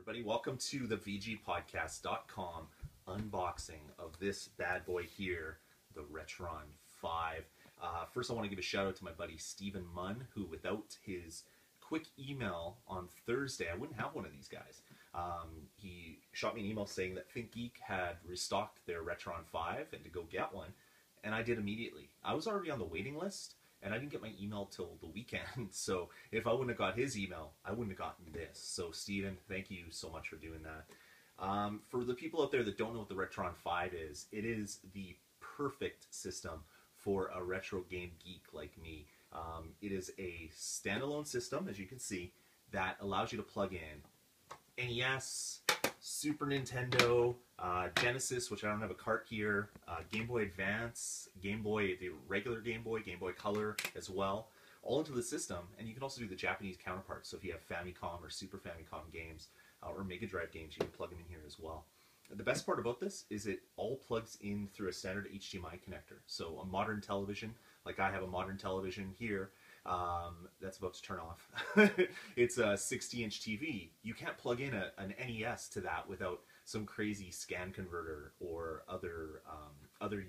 everybody. Welcome to the VGpodcast.com unboxing of this bad boy here, the Retron5. First, I want to give a shout out to my buddy Stephen Munn, who without his quick email on Thursday, I wouldn't have one of these guys. He shot me an email saying that ThinkGeek had restocked their Retron5 and to go get one, and I did immediately. I was already on the waiting list, and I didn't get my email till the weekend, so if I wouldn't have got his email, I wouldn't have gotten this. So Steven, thank you so much for doing that. For the people out there that don't know what the Retron5 is, it is the perfect system for a retro game geek like me. It is a standalone system, as you can see, that allows you to plug in NES, Super Nintendo, Genesis, which I don't have a cart here, Game Boy Advance, Game Boy, the regular Game Boy Color as well, all into the system. And you can also do the Japanese counterparts. So if you have Famicom or Super Famicom games or Mega Drive games, you can plug them in here as well. The best part about this is it all plugs in through a standard HDMI connector. So a modern television, like I have a modern television here, that's about to turn off. It's a 60-inch TV. You can't plug in an NES to that without some crazy scan converter or other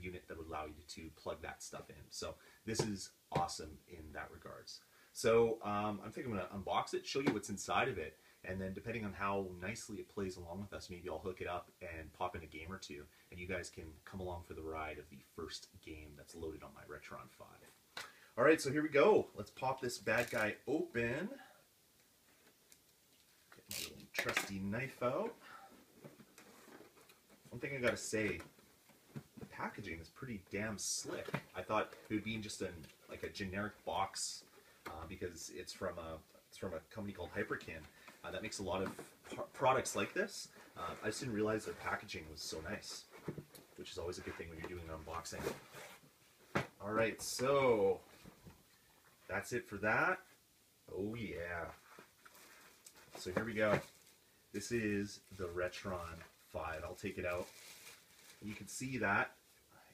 unit that would allow you to plug that stuff in. So this is awesome in that regards. So I think I'm going to unbox it, show you what's inside of it, and then depending on how nicely it plays along with us, maybe I'll hook it up and pop in a game or two, and you guys can come along for the ride of the first game that's loaded on my Retron5. Alright, so here we go. Let's pop this bad guy open. Get my little trusty knife out. One thing I gotta say, the packaging is pretty damn slick. I thought it would be in just like a generic box because it's from a company called Hyperkin that makes a lot of products like this. I just didn't realize their packaging was so nice, which is always a good thing when you're doing an unboxing. Alright, so that's it for that. Oh yeah. So here we go. This is the Retron5. I'll take it out. And you can see that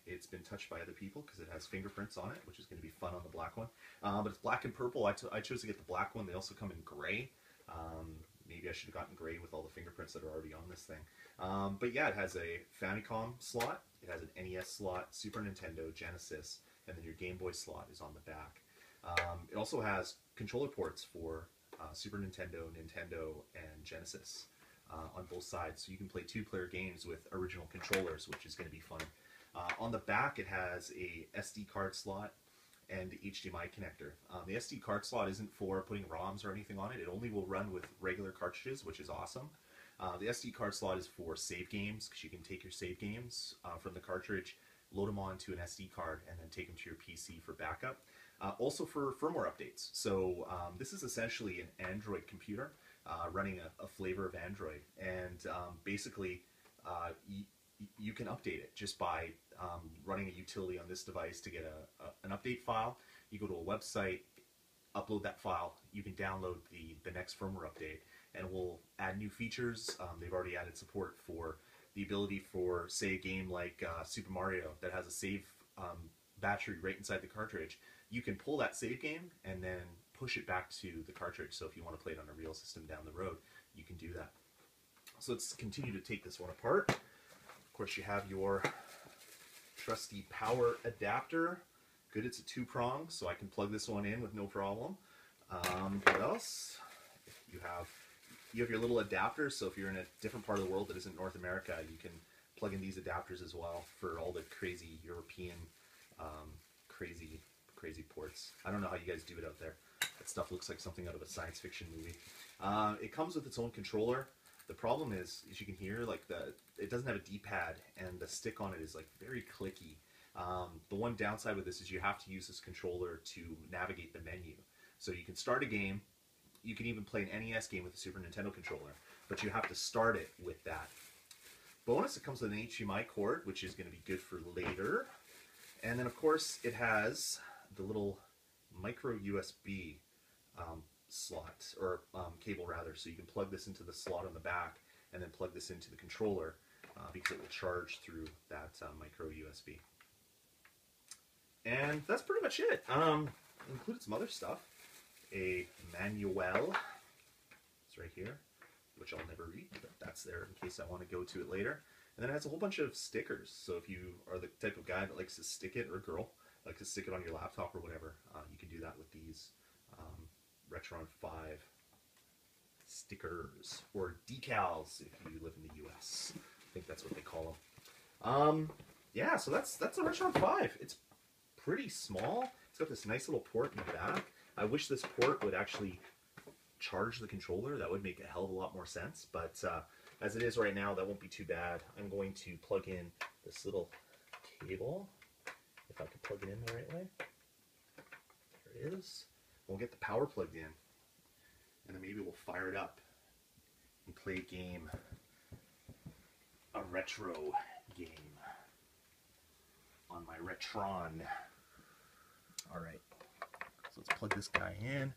it's been touched by other people because it has fingerprints on it, which is going to be fun on the black one. But it's black and purple. I chose to get the black one. They also come in gray. Maybe I should have gotten gray with all the fingerprints that are already on this thing. But yeah, it has a Famicom slot. It has an NES slot, Super Nintendo, Genesis, and then your Game Boy slot is on the back. It also has controller ports for Super Nintendo, Nintendo, and Genesis on both sides. So you can play two-player games with original controllers, which is going to be fun. On the back, it has a SD card slot and the HDMI connector. The SD card slot isn't for putting ROMs or anything on it. It only will run with regular cartridges, which is awesome. The SD card slot is for save games, because you can take your save games from the cartridge, load them onto an SD card, and then take them to your PC for backup. Also for firmware updates. So this is essentially an Android computer running a flavor of Android, and basically you can update it just by running a utility on this device to get an update file. You go to a website, upload that file, you can download the next firmware update, and we'll add new features. They've already added support for the ability for, say, a game like Super Mario that has a save battery right inside the cartridge. You can pull that save game and then push it back to the cartridge. So if you want to play it on a real system down the road, you can do that. So let's continue to take this one apart. Of course, you have your trusty power adapter. Good, it's a two-prong, so I can plug this one in with no problem. What else? You have your little adapters, so if you're in a different part of the world that isn't North America, you can plug in these adapters as well for all the crazy European crazy ports. I don't know how you guys do it out there. That stuff looks like something out of a science fiction movie. It comes with its own controller. The problem is, as you can hear, like it doesn't have a D-pad, and the stick on it is like very clicky. The one downside with this is you have to use this controller to navigate the menu. So you can start a game, you can even play an NES game with a Super Nintendo controller, but you have to start it with that. Bonus, it comes with an HDMI cord, which is going to be good for later. And then, of course, it has the little micro USB slot, or cable rather, so you can plug this into the slot on the back and then plug this into the controller because it will charge through that micro USB. And that's pretty much it. Included some other stuff. A manual, it's right here, which I'll never read. that's there in case I want to go to it later. And then it has a whole bunch of stickers. So if you are the type of guy that likes to stick it, or girl, likes to stick it on your laptop or whatever, you can do that with these Retron5 stickers, or decals if you live in the US. I think that's what they call them. Yeah, so that's the Retron5. It's pretty small. It's got this nice little port in the back. I wish this port would actually charge the controller. That would make a hell of a lot more sense, but as it is right now, that won't be too bad. I'm going to plug in this little cable, if I can plug it in the right way. There it is. We'll get the power plugged in, and then maybe we'll fire it up and play a game, a retro game on my Retron. Alright, so let's plug this guy in.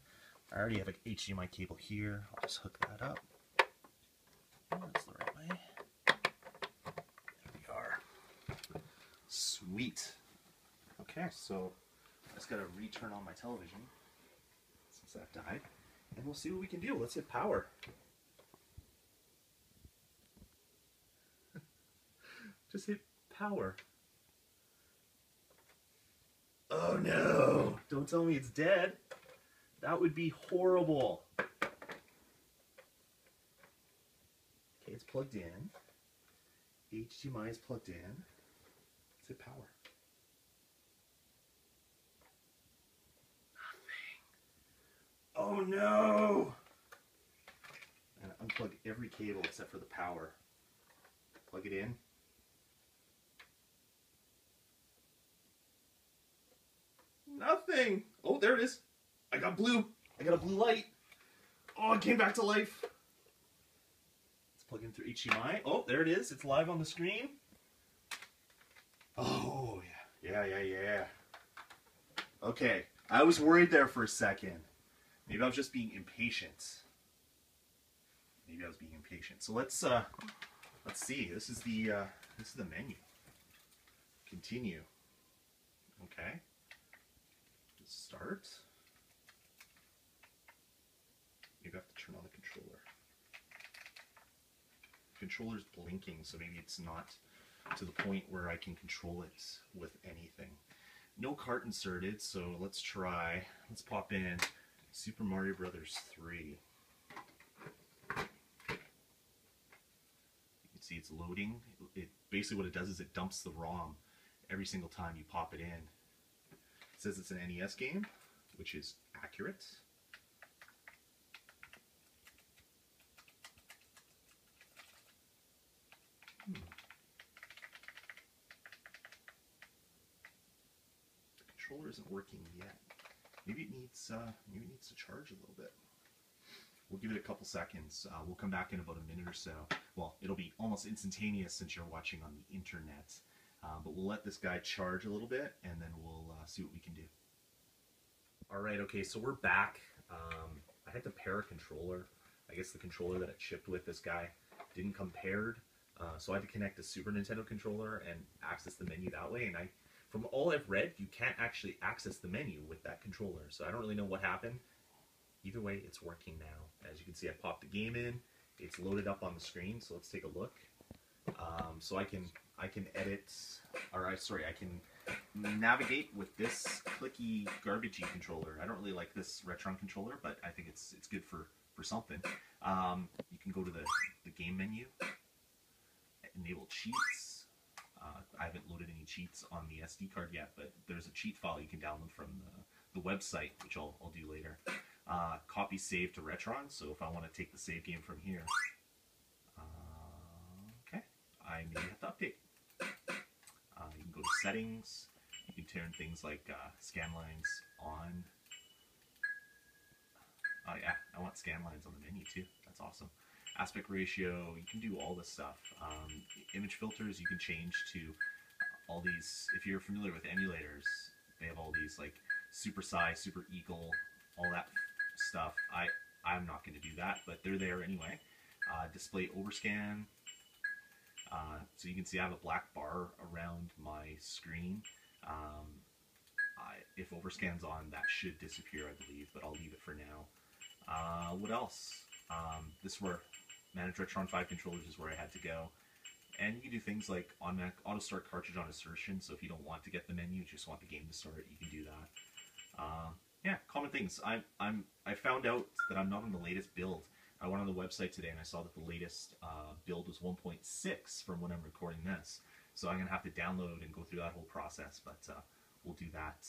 I already have an HDMI cable here. I'll just hook that up. Oh, that's the right way. There we are. Sweet. Okay, so I just gotta return on my television since that died, and we'll see what we can do. Let's hit power. Just hit power. Oh no! Don't tell me it's dead. That would be horrible. Okay, it's plugged in. HDMI is plugged in. Let's hit power. Nothing. Oh no! And unplug every cable except for the power. Plug it in. Nothing. Oh, there it is. I got blue. I got a blue light. Oh, it came back to life. Let's plug in through HDMI. Oh, there it is. It's live on the screen. Oh, yeah. Yeah. Okay. I was worried there for a second. Maybe I was just being impatient. So let's see. This is the menu. Continue. Okay. Start. You have to turn on the controller. The controller's blinking, so maybe it's not to the point where I can control it with anything. No cart inserted, so let's pop in Super Mario Brothers 3. You can see it's loading. Basically what it does is it dumps the ROM every single time you pop it in. It says it's an NES game, which is accurate. The controller isn't working yet. Maybe it needs to charge a little bit. We'll give it a couple seconds. We'll come back in about a minute or so. Well, it'll be almost instantaneous since you're watching on the internet. But we'll let this guy charge a little bit, and then we'll see what we can do. Alright, okay, so we're back. I had to pair a controller. I guess the controller that it shipped with, this guy, didn't come paired. So I had to connect a Super Nintendo controller and access the menu that way. And from all I've read, you can't actually access the menu with that controller. So I don't really know what happened. Either way, it's working now. As you can see, I popped the game in. It's loaded up on the screen, so let's take a look. So I can edit, I can navigate with this clicky garbagey controller. I don't really like this Retron controller, but I think it's good for something. You can go to the game menu, enable cheats. I haven't loaded any cheats on the SD card yet, but there's a cheat file you can download from the website, which I'll do later. Copy save to Retron, so if I want to take the save game from here, okay, I maybe have to update. You can go to settings, you can turn things like scan lines on. Oh yeah, I want scan lines on the menu too, that's awesome. Aspect ratio, you can do all this stuff. Image filters, you can change to all these. If you're familiar with emulators, they have all these like super size, super eagle, all that stuff. I'm not going to do that, but they're there anyway. Display overscan. So you can see I have a black bar around my screen. If overscan's on, that should disappear, I believe, but I'll leave it for now. What else? This Manage Retron5 controllers is where I had to go. And you can do things like automatic auto start cartridge on insertion. So if you don't want to get the menu, you just want the game to start, you can do that. Yeah, common things. I found out that I'm not on the latest build. I went on the website today and I saw that the latest build was 1.6 from when I'm recording this. So I'm gonna have to download and go through that whole process, but we'll do that.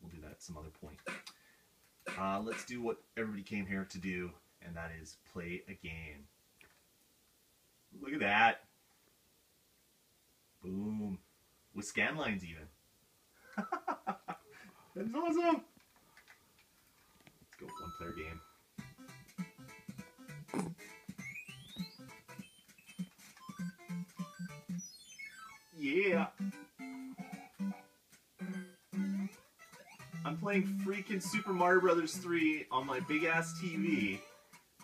We'll do that at some other point. Let's do what everybody came here to do, and that is play a game. Look at that. Boom. With scan lines even. That's awesome. Let's go one player game. Yeah. I'm playing freaking Super Mario Bros. 3 on my big ass TV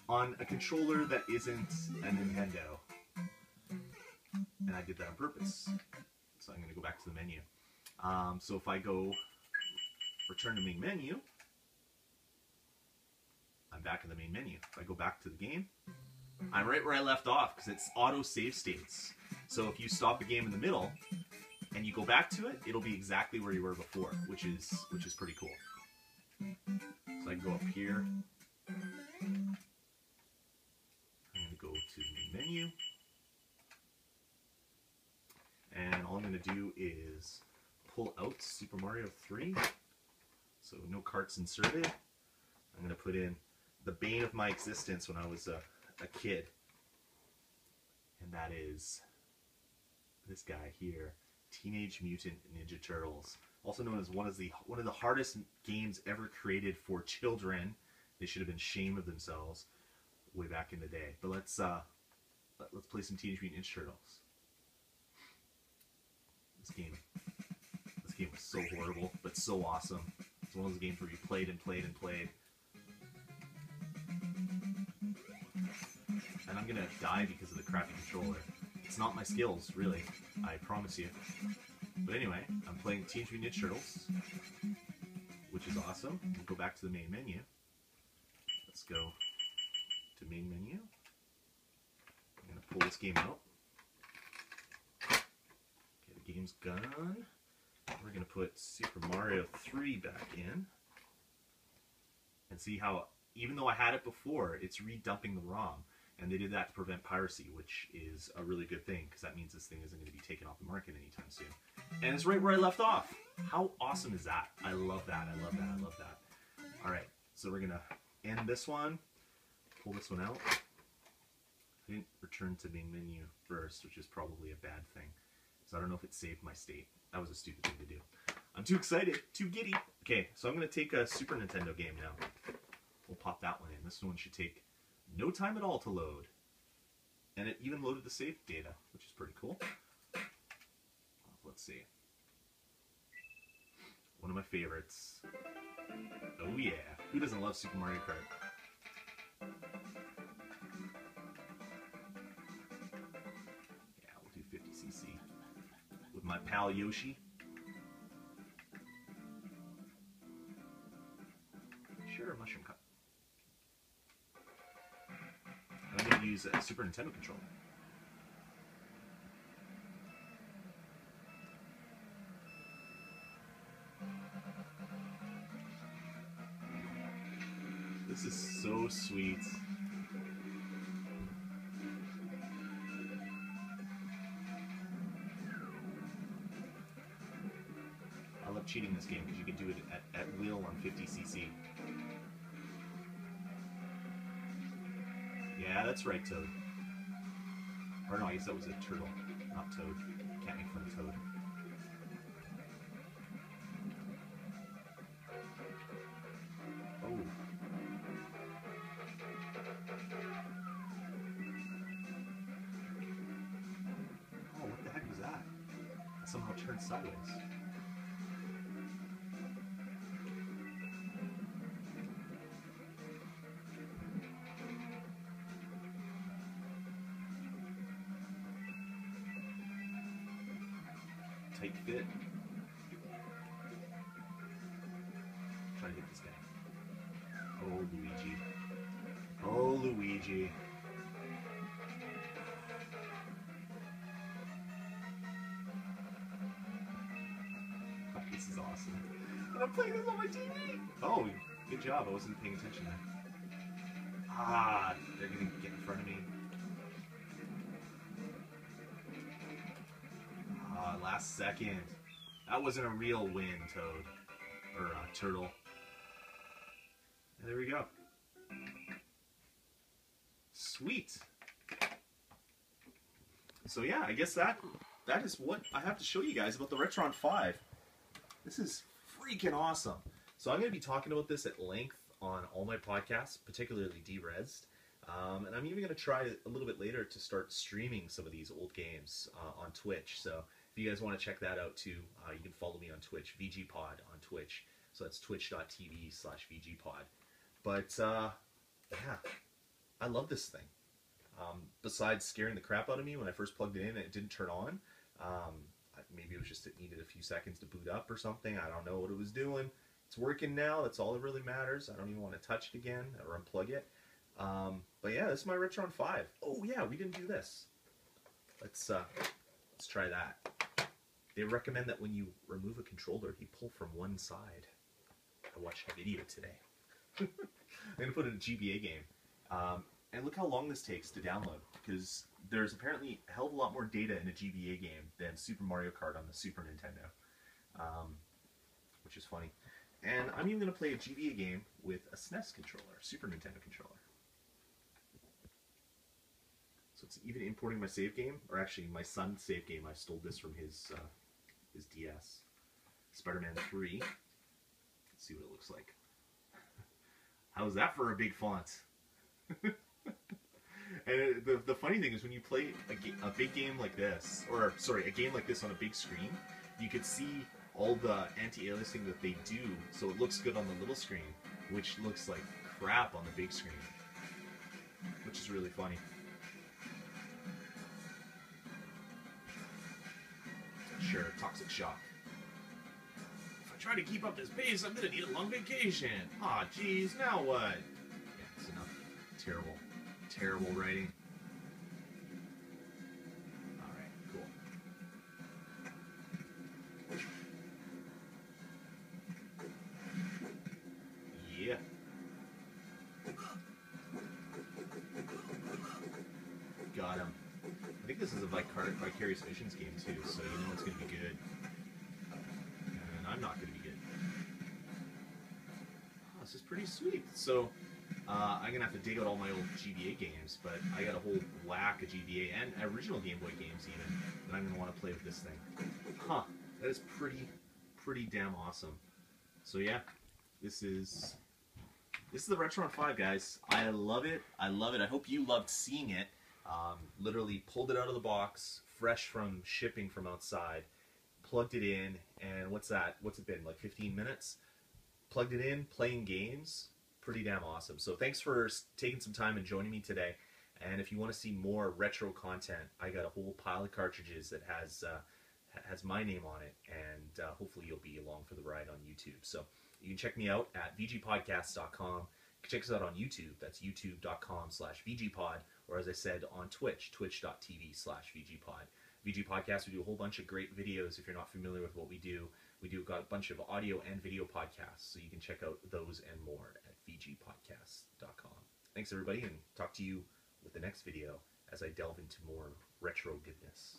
on a controller that isn't a Nintendo. And I did that on purpose. So I'm going to go back to the menu. So if I go return to main menu, I'm back in the main menu. If I go back to the game, I'm right where I left off because it's auto save states. So if you stop a game in the middle and you go back to it, it'll be exactly where you were before, which is pretty cool. So I can go up here. I'm going to go to the main menu. And all I'm going to do is pull out Super Mario 3. So no carts inserted. I'm going to put in the bane of my existence when I was a kid. And that is this guy here, Teenage Mutant Ninja Turtles. Also known as one of the hardest games ever created for children. They should have been ashamed of themselves way back in the day. But let's play some Teenage Mutant Ninja Turtles. This game was so horrible, but so awesome. It's one of those games where you played and played and played. And I'm gonna die because of the crappy controller. It's not my skills, really. I promise you. But anyway, I'm playing Teenage Mutant Ninja Turtles, which is awesome. We'll go back to the main menu. Let's go to main menu. I'm gonna pull this game out. Okay, the game's gone. We're gonna put Super Mario 3 back in. And see how, even though I had it before, it's redumping the ROM. And they did that to prevent piracy, which is a really good thing, because that means this thing isn't going to be taken off the market anytime soon. And it's right where I left off. How awesome is that? I love that, I love that, I love that. Alright, so we're going to end this one, pull this one out. I didn't return to main menu first, which is probably a bad thing. So I don't know if it saved my state. That was a stupid thing to do. I'm too excited, too giddy. Okay, so I'm going to take a Super Nintendo game now. We'll pop that one in. This one should take no time at all to load. And it even loaded the save data, which is pretty cool. Let's see. One of my favorites. Oh yeah. Who doesn't love Super Mario Kart? Yeah, we'll do 50cc. With my pal Yoshi. Sure, mushroom cup. I'm going to use a Super Nintendo controller. This is so sweet. I love cheating this game because you can do it at will on 50cc. Yeah, that's right, Toad. Or no, I guess that was a turtle, not Toad. Can't make fun of Toad. Oh. Oh, what the heck was that? It somehow turned sideways. Tight fit. Try to hit this guy. Oh, Luigi. Oh, Luigi. awesome. And I'm playing this on my TV. Oh, good job. I wasn't paying attention there. Ah, they're gonna get in front of me. Ah, last second. That wasn't a real win, Toad. Or Turtle. And there we go. Sweet. So yeah, I guess that is what I have to show you guys about the Retron5. This is freaking awesome. So I'm going to be talking about this at length on all my podcasts, particularly D-Resed. And I'm even going to try a little bit later to start streaming some of these old games on Twitch. So if you guys want to check that out too, you can follow me on Twitch, VGPod on Twitch. So that's twitch.tv/VGPod. But yeah, I love this thing. Besides scaring the crap out of me when I first plugged it in and it didn't turn on, maybe it was just it needed a few seconds to boot up or something. I don't know what it was doing. It's working now. That's all that really matters. I don't even want to touch it again or unplug it. But yeah, this is my Retron5. Oh yeah, we didn't do this. Let's try that. They recommend that when you remove a controller, you pull from one side. I watched a video today. I'm gonna put in a GBA game. And look how long this takes to download, because there's apparently a hell of a lot more data in a GBA game than Super Mario Kart on the Super Nintendo, which is funny. And I'm even going to play a GBA game with a SNES controller, Super Nintendo controller. So it's even importing my save game, or actually my son's save game. I stole this from his DS. Spider-Man 3. Let's see what it looks like. How's that for a big font? And the funny thing is when you play a big game like this, or sorry, a game like this on a big screen, you could see all the anti-aliasing that they do, so it looks good on the little screen, which looks like crap on the big screen, which is really funny. Sure, toxic shock. If I try to keep up this pace, I'm gonna need a long vacation. Aw, geez, now what? Yeah, it's enough. Terrible. Terrible writing. Alright, cool. Yeah. Got him. I think this is a Vicarious Visions game too, so you know it's going to be good. And I'm not going to be good. Oh, this is pretty sweet. So, I'm going to have to dig out all my old GBA games, but I got a whole whack of GBA and original Game Boy games even that I'm going to want to play with this thing. Huh. That is pretty damn awesome. So yeah, this is the Retron5, guys. I love it. I love it. I hope you loved seeing it. Literally pulled it out of the box, fresh from shipping from outside, plugged it in, and what's that? What's it been, like 15 minutes? Plugged it in, playing games. Pretty damn awesome. So thanks for taking some time and joining me today. And if you want to see more retro content, I got a whole pile of cartridges that has my name on it, and hopefully you'll be along for the ride on YouTube. So you can check me out at vgpodcast.com. You can check us out on YouTube. That's youtube.com/vgpod, or as I said, on Twitch, twitch.tv/vgpod. VG Podcast, we do a whole bunch of great videos. If you're not familiar with what we do, got a bunch of audio and video podcasts, so you can check out those and more at vgpodcast.com. Thanks everybody, and talk to you with the next video as I delve into more retro goodness.